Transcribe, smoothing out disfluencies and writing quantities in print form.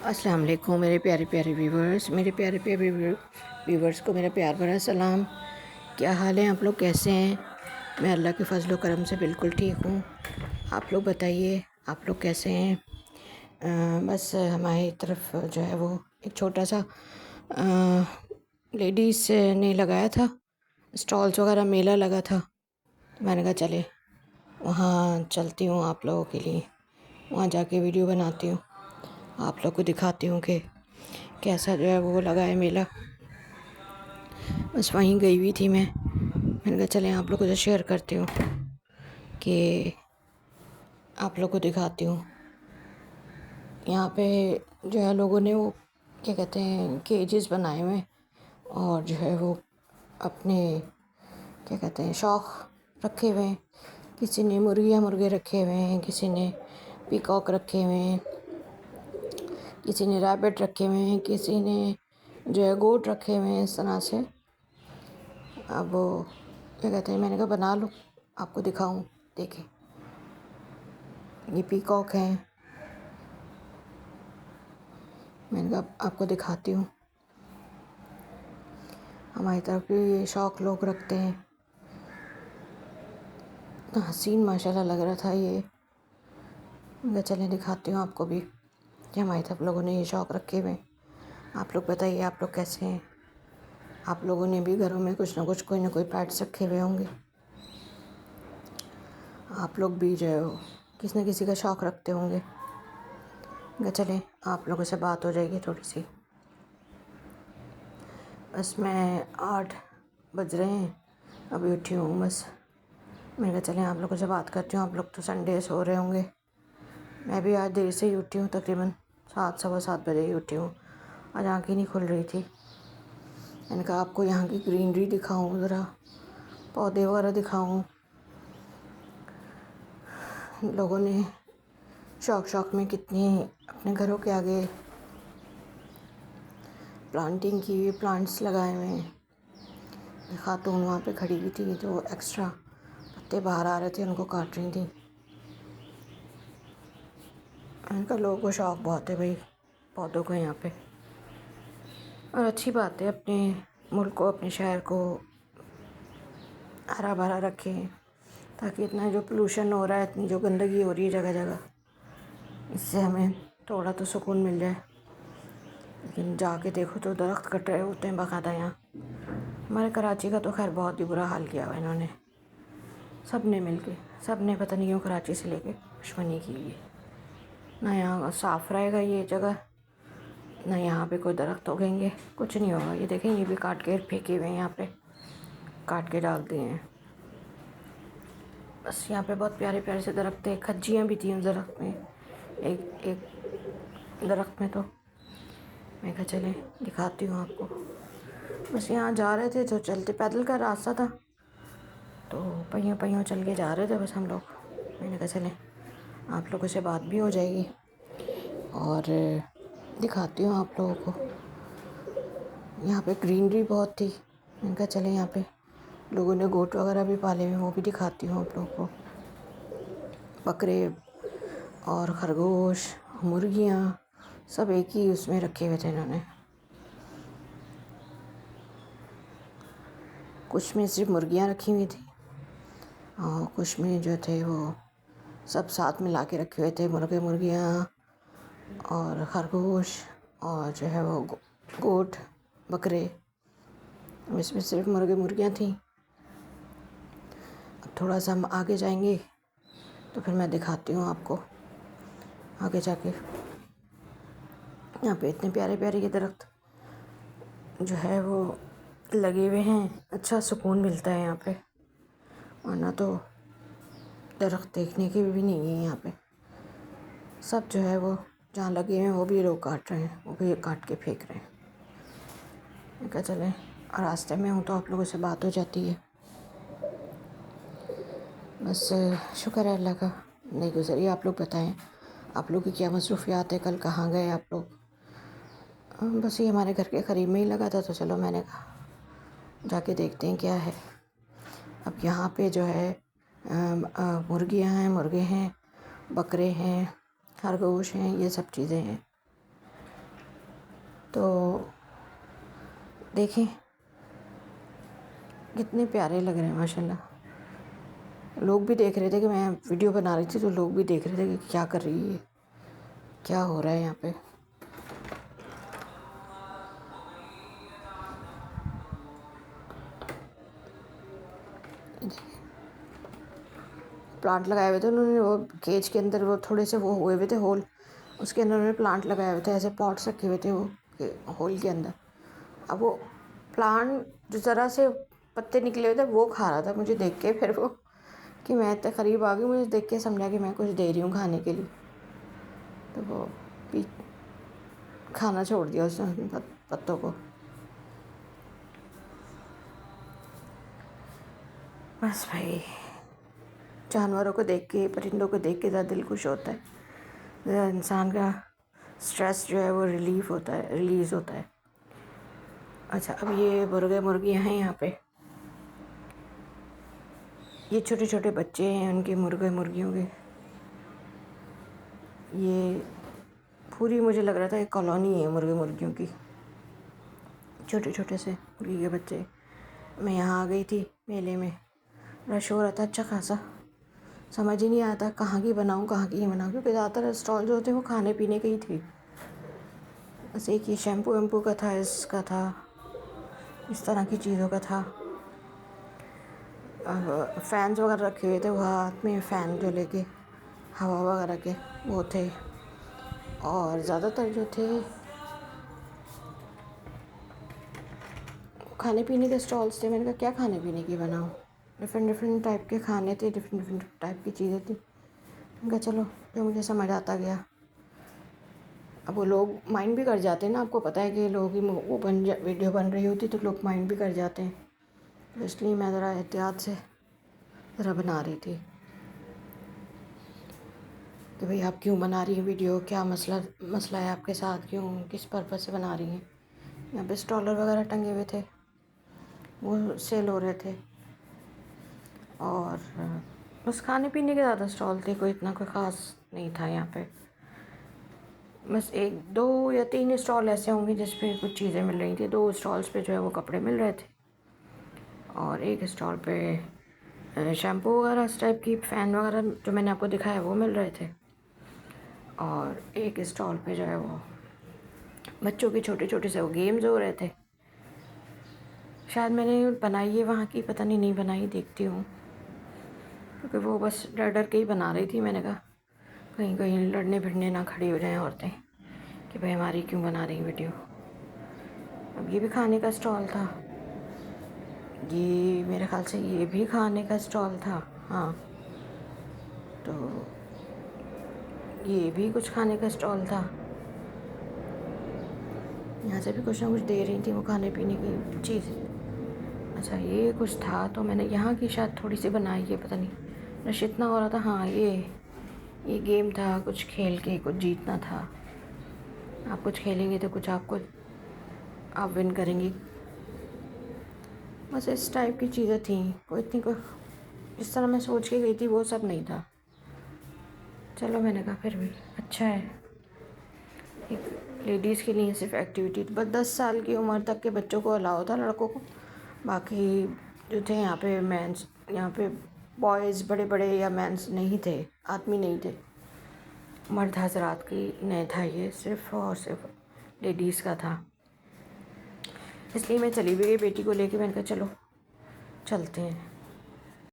अस्सलाम वालेकुम मेरे प्यारे प्यारे व्यूवर्स, मेरे प्यारे प्यारे व्यूवर्स को मेरा प्यार भरा सलाम। क्या हाल है आप लोग, कैसे हैं? मैं अल्लाह के फजल करम से बिल्कुल ठीक हूँ। आप लोग बताइए, आप लोग कैसे हैं? बस हमारी तरफ जो है वो एक छोटा सा लेडीज़ ने लगाया था, स्टॉल्स वगैरह मेला लगा था। तो मैंने कहा चले वहाँ चलती हूँ आप लोगों के लिए, वहाँ जाके वीडियो बनाती हूँ, आप लोग को दिखाती हूँ कि कैसा जो है वो लगा है मेला। बस वहीं गई हुई थी मैंने कहा चलें आप लोगों से शेयर करती हूँ कि आप लोग को दिखाती हूँ। यहाँ पे जो है लोगों ने वो क्या कहते हैं केजेस बनाए हुए हैं और जो है वो अपने क्या कहते हैं शौक़ रखे हुए हैं। किसी ने मुर्गे रखे हुए हैं, किसी ने पीकॉक रखे हुए हैं, किसी ने रैबिट रखे हुए हैं, किसी ने जो है गोट रखे हुए हैं। इस तरह से अब वो क्या कहते हैं, मैंने कहा बना लो आपको दिखाऊं। देखिए ये पीकॉक हैं, मैंने कहा आपको दिखाती हूँ। हमारी तरफ भी ये शौक़ लोग रखते हैं। इतना हसीन माशाल्लाह लग रहा था ये। मैं चलें दिखाती हूँ आपको भी कि हमारी तरफ लोगों ने ये शौक़ रखे हुए हैं। आप लोग बताइए आप लोग कैसे हैं? आप लोगों ने भी घरों में कुछ ना कुछ कोई ना कोई पेट्स रखे हुए होंगे। आप लोग भी जो है किसी न किसी का शौक़ रखते होंगे। चलें आप लोगों से बात हो जाएगी थोड़ी सी। बस मैं 8 बज रहे हैं, अभी उठी हूँ बस। मैंने कहा चलें आप लोगों से बात करती हूँ। आप लोग तो संडे सो रहे होंगे, मैं भी आज देर से ही उठी हूँ, तकरीबन 7 सवा 7 बजे ही उठी हूँ। आज आँख ही नहीं खुल रही थी। मैंने कहा आपको यहाँ की ग्रीनरी दिखाऊँ, ज़रा पौधे वगैरह दिखाऊँ। लोगों ने शौक़ में कितनी अपने घरों के आगे प्लांटिंग की हुई, प्लांट्स लगाए हुए हैं। खातून वहाँ पे खड़ी हुई थी तो एक्स्ट्रा पत्ते बाहर आ रहे थे, उनको काट रही थी। इनका लोगों को शौक़ बहुत है भाई पौधों को यहाँ पे, और अच्छी बात है। अपने मुल्क को, अपने शहर को हरा भरा रखें, ताकि इतना जो पोल्यूशन हो रहा है, इतनी जो गंदगी हो रही है जगह जगह, इससे हमें थोड़ा तो सुकून मिल जाए। लेकिन जाके देखो तो दरख्त कट रहे होते हैं बाकायदा। यहाँ हमारे कराची का तो खैर बहुत ही बुरा हाल किया हुआ इन्होंने, सब ने मिल के, सब ने पता नहीं क्यों कराची से लेके दुश्मनी की हुई है। ना यहाँ साफ़ रहेगा ये जगह, ना यहाँ पे कोई दरख्त उगेंगे, कुछ नहीं होगा। ये देखें ये भी काट के फेंके हुए हैं, यहाँ पे काट के डाल दिए हैं। बस यहाँ पे बहुत प्यारे प्यारे से दरख्त थे, खज्जियाँ भी थी उस दरख्त में, एक एक दरख्त में। तो मैं कहा चले दिखाती हूँ आपको। बस यहाँ जा रहे थे तो चलते, पैदल का रास्ता था तो पहियों चल के जा रहे थे बस हम लोग। मैंने कहा चलें आप लोगों से बात भी हो जाएगी और दिखाती हूँ आप लोगों को। यहाँ पे ग्रीनरी बहुत थी, मैंने कहा चलें यहाँ पे लोगों ने गोट वगैरह भी पाले हुए, वो भी दिखाती हूँ आप लोगों को। बकरे और खरगोश, मुर्गियाँ सब एक ही उसमें रखे हुए थे इन्होंने। कुछ में सिर्फ मुर्गियाँ रखी हुई थी और कुछ में जो थे वो सब साथ मिला के रखे हुए थे, मुर्गियाँ और खरगोश और जो है वो गोट बकरे। इसमें सिर्फ मुर्गियाँ थी। अब थोड़ा सा हम आगे जाएंगे तो फिर मैं दिखाती हूँ आपको आगे जाके। यहाँ पे इतने प्यारे प्यारे ये दरख्त जो है वो लगे हुए हैं, अच्छा सुकून मिलता है यहाँ पे। वरना तो दरख्त देखने के भी नहीं है यहाँ पे। सब जो है वो जहाँ लगे हुए हैं वो भी लोग काट रहे हैं, वो भी काट के फेंक रहे हैं। क्या चलें, रास्ते में हूँ तो आप लोगों से बात हो जाती है। बस शुक्र है अल्लाह का, नहीं गुजरी। आप लोग बताएं आप लोग की क्या मसरूफ़ियात है, कल कहाँ गए आप लोग? बस ये हमारे घर के करीब में ही लगा था तो चलो मैंने कहा जाके देखते हैं क्या है। अब यहाँ पे जो है मुर्गियाँ हैं, मुर्गे हैं, बकरे हैं, खरगोश हैं, ये सब चीज़ें हैं। तो देखें कितने प्यारे लग रहे हैं माशाल्लाह। लोग भी देख रहे थे कि मैं वीडियो बना रही थी, तो लोग भी देख रहे थे कि क्या कर रही है, क्या हो रहा है यहाँ पे। प्लांट लगाए हुए थे उन्होंने, वो केज के अंदर वो थोड़े से वो हुए हुए थे होल, उसके अंदर उन्होंने प्लांट लगाए हुए थे, ऐसे पॉट्स रखे हुए थे वो होल के अंदर। अब वो प्लांट जो ज़रा से पत्ते निकले हुए थे वो खा रहा था मुझे देख के, फिर वो कि मैं इतने करीब आ गई, मुझे देख के समझा कि मैं कुछ दे रही हूँ खाने के लिए, तो वो खाना छोड़ दिया उसने पत्तों को। बस भाई, जानवरों को देख के, परिंदों को देख के ज़्यादा दिल खुश होता है, ज़रा इंसान का स्ट्रेस जो है वो रिलीज़ होता है। अच्छा, अब ये मुर्गे मुर्गियाँ हैं यहाँ पे, ये छोटे छोटे बच्चे हैं उनके मुर्गे मुर्गियों के। ये पूरी मुझे लग रहा था एक कॉलोनी है मुर्गे मुर्गियों की, छोटे छोटे से मुर्गी के बच्चे। मैं यहाँ आ गई थी मेले में, रश हो रहा था अच्छा खासा, समझ ही नहीं आता कहाँ की बनाऊँ कहाँ की नहीं बनाऊँ, क्योंकि ज़्यादातर स्टॉल जो होते हैं वो खाने पीने के ही थे। बस एक ही शैम्पू वैम्पू का था, इसका था, इस तरह की चीज़ों का था। फ़ैन्स वगैरह रखे हुए थे, वो हाथ में फ़ैन जो लेके हवा वगैरह के वो थे। और ज़्यादातर जो थे खाने पीने के स्टॉल्स थे। मैंने कहा क्या खाने पीने की बनाऊँ, डिफरेंट डिफरेंट टाइप के खाने थे, डिफरेंट डिफरेंट टाइप की चीज़ें थी। मैंने कहा चलो जो मुझे समझ आता गया। अब वो लोग माइंड भी कर जाते हैं ना, आपको पता है कि लोगों की वो वीडियो बन रही होती तो लोग माइंड भी कर जाते हैं, तो इसलिए मैं ज़रा एहतियात से ज़रा बना रही थी कि भाई आप क्यों बना रही हैं वीडियो, क्या मसला है आपके साथ, क्यों किस पर्पज़ से बना रही हैं। यहाँ पे स्टॉलर वगैरह टंगे हुए थे, वो सेल हो रहे थे। और बस खाने पीने के ज़्यादा स्टॉल थे, कोई इतना कोई ख़ास नहीं था यहाँ पे। बस 1 2 या 3 स्टॉल ऐसे होंगे जिस पे कुछ चीज़ें मिल रही थी। 2 स्टॉल्स पे जो है वो कपड़े मिल रहे थे, और एक स्टॉल पे शैम्पू वगैरह इस टाइप की, फ़ैन वगैरह जो मैंने आपको दिखाया वो मिल रहे थे। और एक स्टॉल पे जो है वो बच्चों के छोटे छोटे से वो गेम्स हो रहे थे। शायद मैंने बनाई है वहाँ की, पता नहीं बनाई, देखती हूँ, क्योंकि वो बस डर डर के ही बना रही थी। मैंने कहा कहीं कहीं लड़ने भिड़ने ना खड़ी हो जाएं औरतें कि भाई हमारी क्यों बना रही वीडियो। अब ये भी खाने का स्टॉल था, ये मेरे ख़्याल से ये भी खाने का स्टॉल था, हाँ। तो ये भी कुछ खाने का स्टॉल था, यहाँ से भी कुछ ना कुछ दे रही थी वो खाने पीने की चीज़। अच्छा, ये कुछ था, तो मैंने यहाँ की शायद थोड़ी सी बनाई है, पता नहीं रश इतना हो रहा था। हाँ, ये गेम था, कुछ खेल के कुछ जीतना था। आप कुछ खेलेंगे तो कुछ आप विन करेंगी। बस इस टाइप की चीज़ें थी, कोई इतनी कोई जिस तरह मैं सोच के गई थी वो सब नहीं था। चलो मैंने कहा फिर भी अच्छा है, एक लेडीज़ के लिए सिर्फ एक्टिविटी। बस 10 साल की उम्र तक के बच्चों को अलाउ था, लड़कों को। बाकी जो थे यहाँ पे मैंस, यहाँ पे बॉयज़ बड़े बड़े या मैंस नहीं थे, आदमी नहीं थे, मर्द हजरात की नहीं था ये, सिर्फ और सिर्फ लेडीज़ का था। इसलिए मैं चली भी गई बेटी को लेके, मैंने कहा चलो चलते हैं।